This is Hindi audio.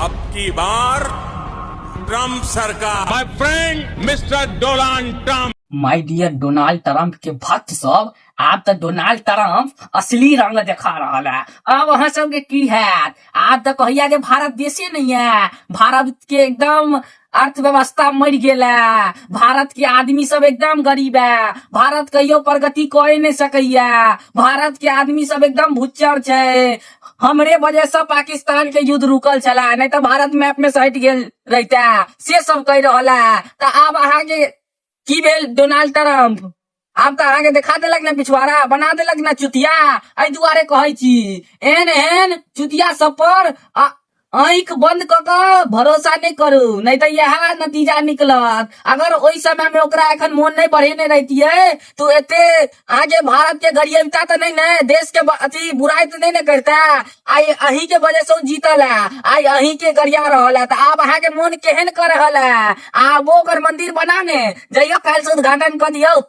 अब की बार ट्रंप सरकार, my friend mister Donald Trump. My dear Donald Trump के भक्त सब, आप तो डोनाल्ड ट्रंप असली रंग दिखा रहा है। अब वहां सब के की है, आप तो कहिया के भारत देशे नहीं है। भारत के एकदम अर्थव्यवस्था मर गेला। भारत के आदमी सब एकदम गरीब है। भारत कहियो प्रगति कोई नहीं सकैया। भारत के आदमी सब एकदम भुच्चर छे। हमरे वजह से पाकिस्तान के युद्ध रुकल चला, नहीं तो भारत मैप में सट गेल रहता। से सब कह रहा। तो अब आगे की भेल डोनाल्ड ट्रंप, आप तो आगे दिखा देलक ना, पिछवाड़ा बना देलक ना चुतिया। एहि दुआरे कहै छी, एहन एहन चुतिया सब पर आंख बंद क के भरोसा नहीं करू, नहीं तो यह नतीजा निकलत। अगर ओई समय में ओकरा एखन मोन नहीं बढ़ेने रहतिये तो एते आगे भारत के गरियता तो नहीं न, देश के अथी बुराई तो नहीं न करता। आई अही के वजह से जीतल है, आई अही के गरिया रहल है। तो आप अहाँ के मोन केहन कर रहल है? आ वो ओकर मंदिर बनाने जइयो, काल से उद्घाटन कर दियो।